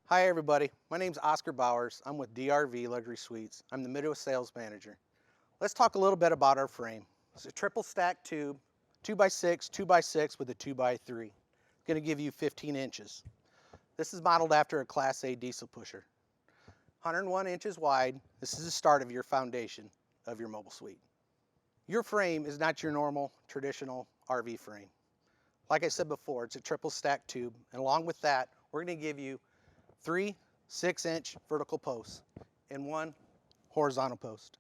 Hi everybody, my name's Oscar Bowers. I'm with DRV Luxury Suites. I'm the Midwest Sales Manager. Let's talk a little bit about our frame. It's a triple stack tube, 2x6, 2x6 with a 2x3. It's going to give you 15 inches. This is modeled after a Class A diesel pusher. 101 inches wide. This is the start of your foundation of your mobile suite. Your frame is not your normal traditional RV frame. Like I said before, it's a triple stack tube, and along with that, we're going to give you 3 6-inch vertical posts and 1 horizontal post.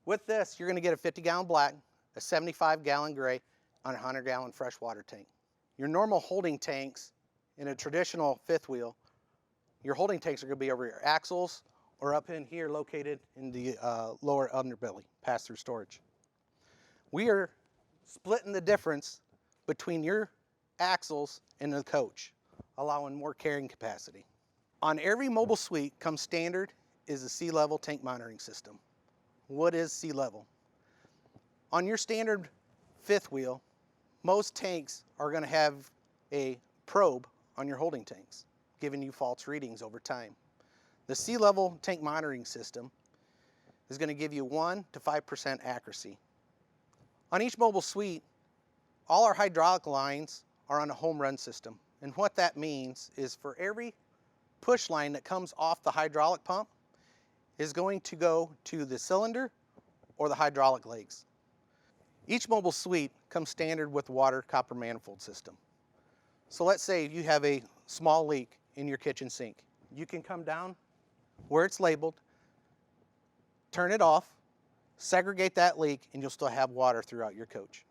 With this, you're going to get a 50-gallon black, a 75-gallon gray, and a 100-gallon freshwater tank. Your normal holding tanks in a traditional fifth wheel, your holding tanks are going to be over your axles or up in here located in the lower underbelly, pass-through storage. We are splitting the difference between your axles and the coach, allowing more carrying capacity. On every mobile suite comes standard is a sea level tank monitoring system. What is sea level? On your standard fifth wheel, most tanks are going to have a probe on your holding tanks, giving you false readings over time. The sea level tank monitoring system is going to give you 1 to 5% accuracy. On each mobile suite, all our hydraulic lines are on a home run system. And what that means is for every push line that comes off the hydraulic pump is going to go to the cylinder or the hydraulic legs. Each mobile suite comes standard with water copper manifold system. So let's say you have a small leak in your kitchen sink. You can come down where it's labeled, turn it off, segregate that leak, and you'll still have water throughout your coach.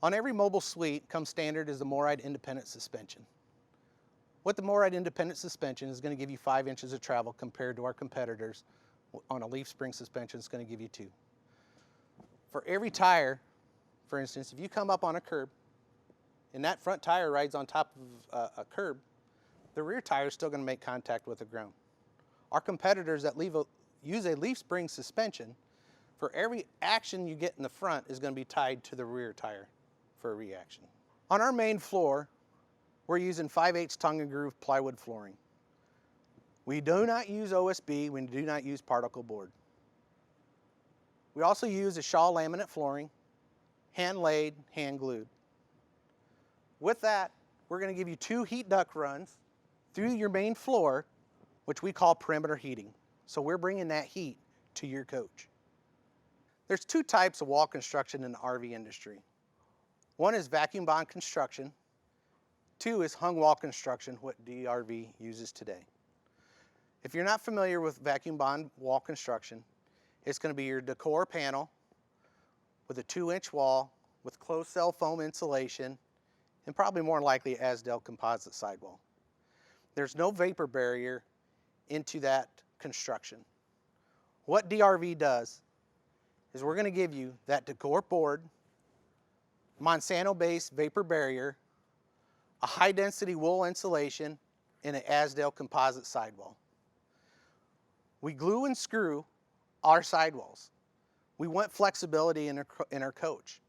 On every mobile suite comes standard is the Moride independent suspension. What the Moride independent suspension is going to give you 5 inches of travel compared to our competitors. On a leaf spring suspension, it's going to give you 2. For every tire, for instance, if you come up on a curb and that front tire rides on top of a curb, the rear tire is still going to make contact with the ground. Our competitors that use a leaf spring suspension, for every action you get in the front is going to be tied to the rear tire for a reaction. On our main floor, we're using 5/8 tongue and groove plywood flooring. We do not use OSB, we do not use particle board. We also use a Shaw laminate flooring, hand laid, hand glued. With that, we're going to give you 2 heat duct runs through your main floor, which we call perimeter heating. So we're bringing that heat to your coach. There's 2 types of wall construction in the RV industry. One is vacuum bond construction. 2 is hung wall construction, what DRV uses today. If you're not familiar with vacuum bond wall construction, it's going to be your decor panel with a 2-inch wall with closed cell foam insulation and probably more likely Asdel composite sidewall. There's no vapor barrier into that construction. What DRV does is we're going to give you that decor board, Monsanto-based vapor barrier, a high-density wool insulation, and an Asdel composite sidewall. We glue and screw our sidewalls. We want flexibility in our coach.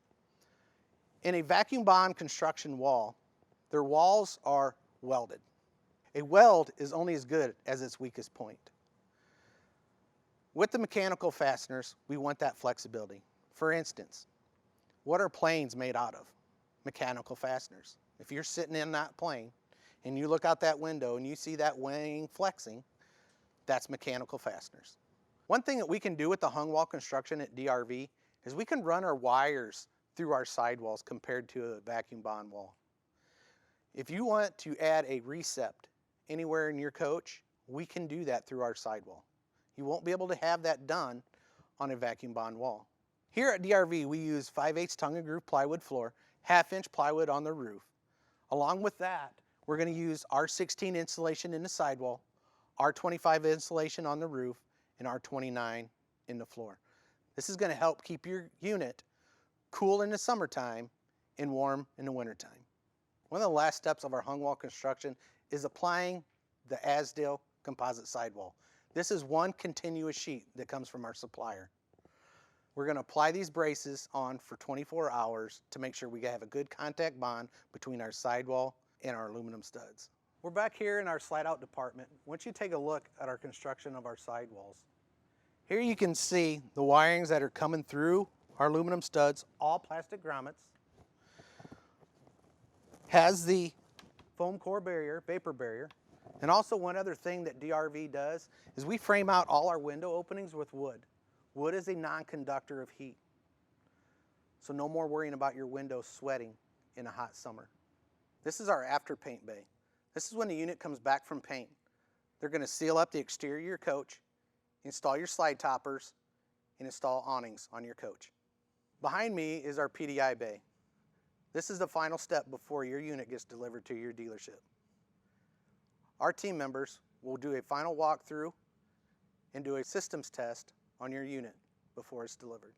In a vacuum bond construction wall, their walls are welded. A weld is only as good as its weakest point. With the mechanical fasteners, we want that flexibility. For instance, what are planes made out of? Mechanical fasteners. If you're sitting in that plane and you look out that window and you see that wing flexing, that's mechanical fasteners. One thing that we can do with the hung wall construction at DRV is we can run our wires through our sidewalls compared to a vacuum bond wall. If you want to add a recept anywhere in your coach, we can do that through our sidewall. You won't be able to have that done on a vacuum bond wall. Here at DRV, we use 5/8 tongue and groove plywood floor, 1/2-inch plywood on the roof. Along with that, we're going to use R16 insulation in the sidewall, R25 insulation on the roof, and R29 in the floor. This is going to help keep your unit cool in the summertime and warm in the wintertime. One of the last steps of our hung wall construction is applying the Asdel composite sidewall. This is one continuous sheet that comes from our supplier. We're going to apply these braces on for 24 hours to make sure we have a good contact bond between our sidewall and our aluminum studs. We're back here in our slide out department. I want you to take a look at our construction of our sidewalls. Here you can see the wirings that are coming through our aluminum studs, all plastic grommets. Has the foam core barrier, vapor barrier. And also one other thing that DRV does is we frame out all our window openings with wood. Wood is a non-conductor of heat. So no more worrying about your windows sweating in a hot summer. This is our after paint bay. This is when the unit comes back from paint. They're going to seal up the exterior of your coach, install your slide toppers, and install awnings on your coach. Behind me is our PDI bay. This is the final step before your unit gets delivered to your dealership. Our team members will do a final walkthrough and do a systems test on your unit before it's delivered.